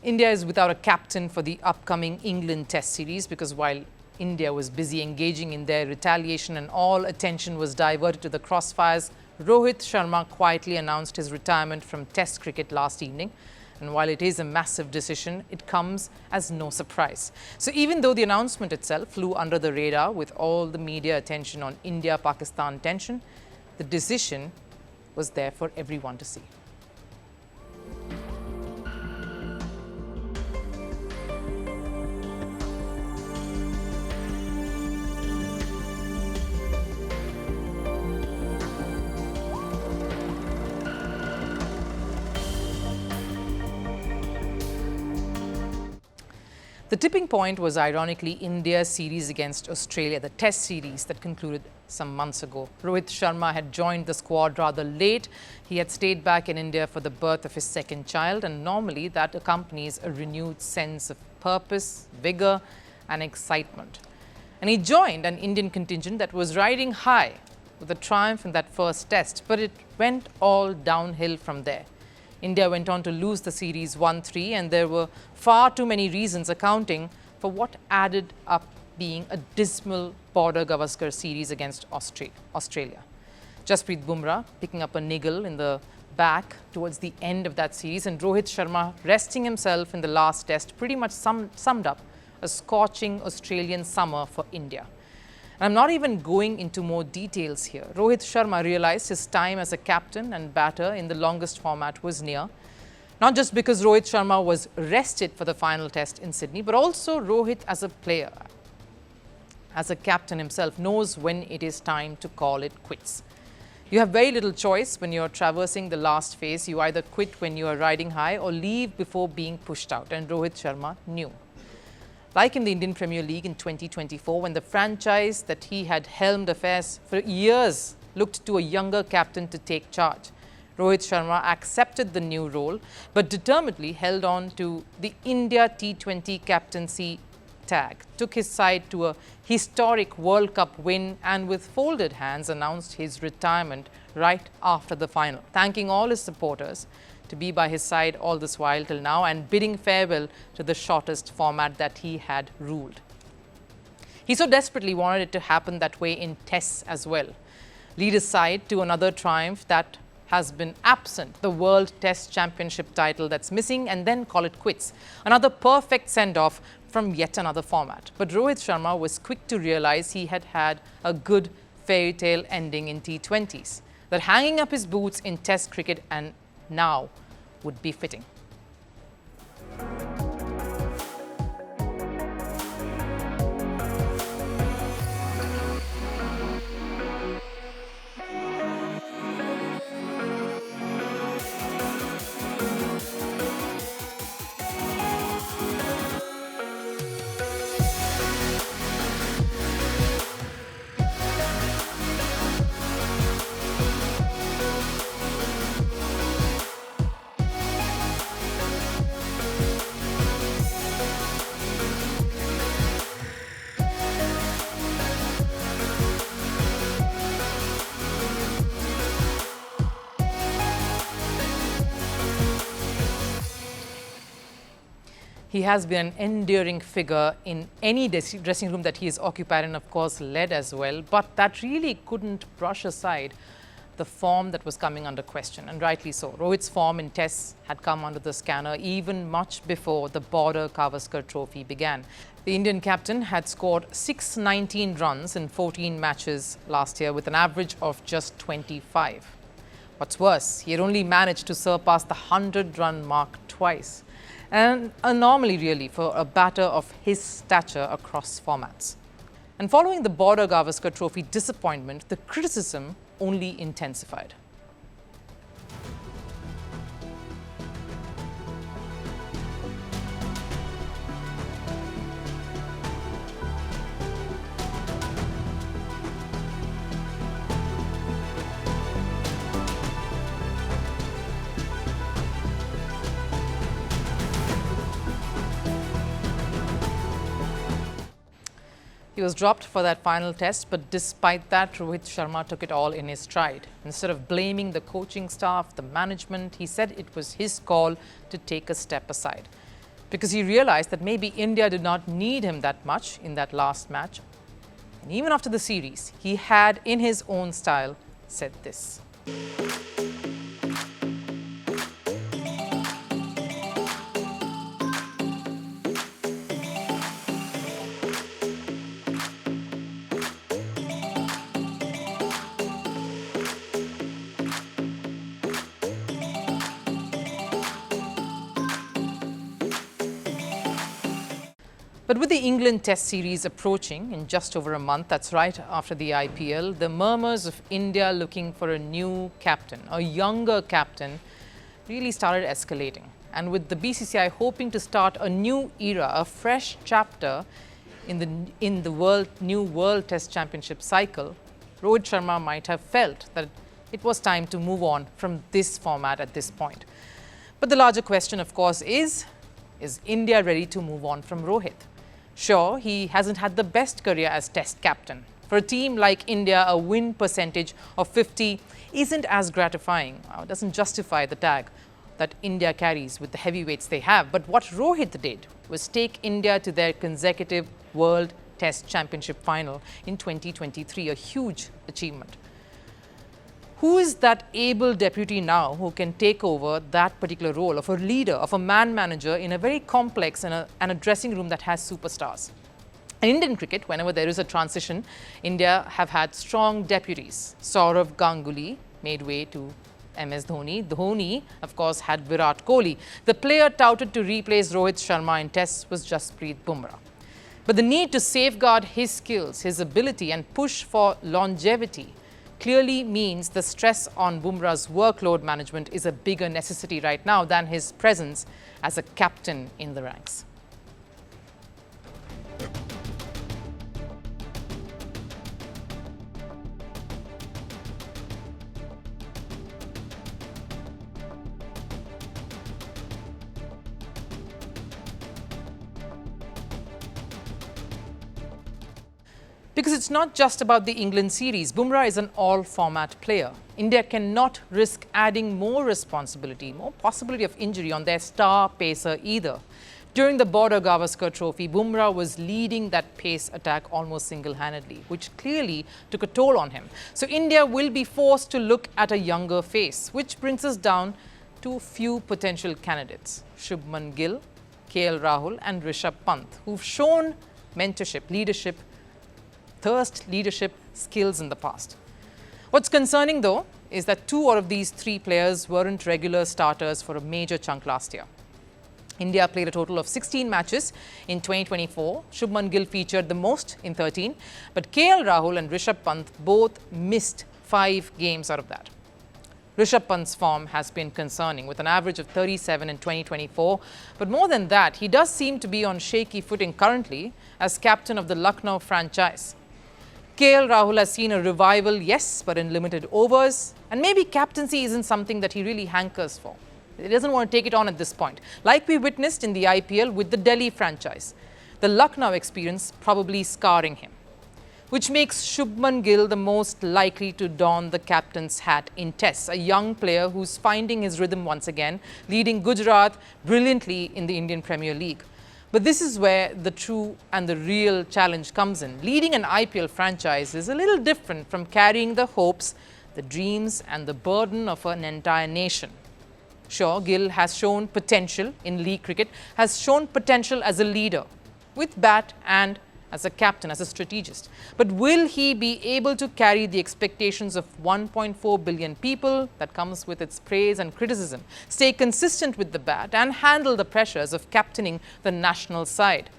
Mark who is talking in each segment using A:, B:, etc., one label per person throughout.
A: India is without a captain for the upcoming England Test series because while India was busy engaging in their retaliation and all attention was diverted to the crossfires, Rohit Sharma quietly announced his retirement from Test cricket last evening. And while it is a massive decision, it comes as no surprise. So even though the announcement itself flew under the radar with all the media attention on India-Pakistan tension, the decision was there for everyone to see. The tipping point was ironically India's series against Australia, the Test series that concluded some months ago. Rohit Sharma had joined the squad rather late. He had stayed back in India for the birth of his second child, and normally that accompanies a renewed sense of purpose, vigor and excitement. And he joined an Indian contingent that was riding high with a triumph in that first Test, but it went all downhill from there. India went on to lose the series 1-3, and there were far too many reasons accounting for what added up being a dismal border Gavaskar series against Australia. Jasprit Bumrah picking up a niggle in the back towards the end of that series, and Rohit Sharma resting himself in the last Test pretty much summed up a scorching Australian summer for India. I'm not even going into more details here. Rohit Sharma realized his time as a captain and batter in the longest format was near. Not just because Rohit Sharma was rested for the final Test in Sydney, but also Rohit as a player, as a captain himself, knows when it is time to call it quits. You have very little choice when you're traversing the last phase. You either quit when you are riding high or leave before being pushed out, and Rohit Sharma knew. Like in the Indian Premier League in 2024, when the franchise that he had helmed affairs for years looked to a younger captain to take charge, Rohit Sharma accepted the new role, but determinedly held on to the India T20 captaincy tag, took his side to a historic World Cup win, and with folded hands announced his retirement right after the final, thanking all his supporters to be by his side all this while till now and bidding farewell to the shortest format that he had ruled. He so desperately wanted it to happen that way in Tests as well. Lead his side to another triumph that has been absent, the World Test Championship title that's missing, and then call it quits. Another perfect send-off from yet another format. But Rohit Sharma was quick to realize he had had a good fairy tale ending in T20s, that hanging up his boots in Test cricket and now would be fitting. He has been an endearing figure in any dressing room that he is occupied and, of course, led as well. But that really couldn't brush aside the form that was coming under question, and rightly so. Rohit's form in Tests had come under the scanner even much before the border Gavaskar trophy began. The Indian captain had scored 619 runs in 14 matches last year with an average of just 25. What's worse, he had only managed to surpass the 100-run mark twice. An anomaly really for a batter of his stature across formats. And following the border Gavaskar trophy disappointment, the criticism only intensified. He was dropped for that final Test, but despite that, Rohit Sharma took it all in his stride. Instead of blaming the coaching staff, the management, he said it was his call to take a step aside. because he realized that maybe India did not need him that much in that last match. And even after the series, he had, in his own style, said this. But with the England Test series approaching in just over a month, that's right after the IPL, the murmurs of India looking for a new captain, a younger captain, really started escalating. And with the BCCI hoping to start a new era, a fresh chapter in the new World Test Championship cycle, Rohit Sharma might have felt that it was time to move on from this format at this point. But the larger question, of course, is India ready to move on from Rohit? Sure, he hasn't had the best career as Test captain. For a team like India, a win percentage of 50 isn't as gratifying. It doesn't justify the tag that India carries with the heavyweights they have. But what Rohit did was take India to their consecutive World Test Championship final in 2023, a huge achievement. Who is that able deputy now who can take over that particular role of a leader, of a man manager in a very complex and a dressing room that has superstars? In Indian cricket, whenever there is a transition, India have had strong deputies. Saurav Ganguly made way to MS Dhoni. Dhoni, of course, had Virat Kohli. The player touted to replace Rohit Sharma in Tests was Jasprit Bumrah. But the need to safeguard his skills, his ability and push for longevity clearly means the stress on Bumrah's workload management is a bigger necessity right now than his presence as a captain in the ranks. Because it's not just about the England series. Bumrah is an all-format player. India cannot risk adding more responsibility, more possibility of injury on their star pacer either. During the Border Gavaskar Trophy, Bumrah was leading that pace attack almost single-handedly, which clearly took a toll on him. So India will be forced to look at a younger face, which brings us down to a few potential candidates: Shubman Gill, KL Rahul and Rishabh Pant, who've shown mentorship, leadership, leadership skills in the past. What's concerning though is that 2 out of these 3 players weren't regular starters for a major chunk last year. India played a total of 16 matches in 2024. Shubman Gill featured the most in 13, but KL Rahul and Rishabh Pant both missed 5 games out of that. Rishabh Pant's form has been concerning, with an average of 37 in 2024. But more than that, he does seem to be on shaky footing currently as captain of the Lucknow franchise. KL Rahul has seen a revival, yes, but in limited overs. And maybe captaincy isn't something that he really hankers for. He doesn't want to take it on at this point, like we witnessed in the IPL with the Delhi franchise. The Lucknow experience probably scarring him, which makes Shubman Gill the most likely to don the captain's hat in Tests, a young player who's finding his rhythm once again, leading Gujarat brilliantly in the Indian Premier League. But this is where the true and the real challenge comes in. Leading an IPL franchise is a little different from carrying the hopes, the dreams and the burden of an entire nation. Sure, Gill has shown potential in league cricket, has shown potential as a leader, with bat and as a captain, as a strategist. But will he be able to carry the expectations of 1.4 billion people that comes with its praise and criticism, stay consistent with the bat and handle the pressures of captaining the national side?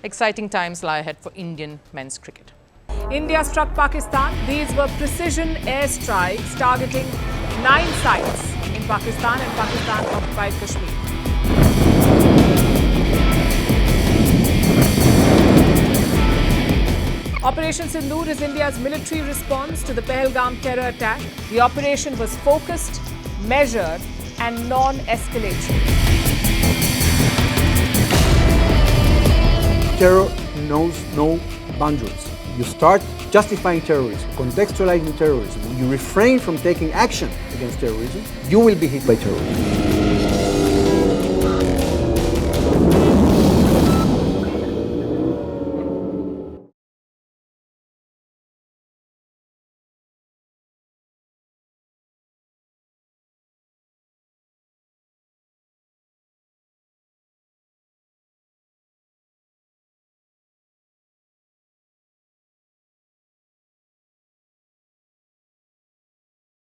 A: Exciting times lie ahead for Indian men's cricket.
B: India struck Pakistan. These were precision airstrikes targeting 9 sites in Pakistan and Pakistan-occupied Kashmir. Operation Sindoor is India's military response to the Pahalgam terror attack. The operation was focused, measured and non-escalatory.
C: Terror knows no boundaries. You start justifying terrorism, contextualizing terrorism, you refrain from taking action against terrorism, you will be hit by terrorism.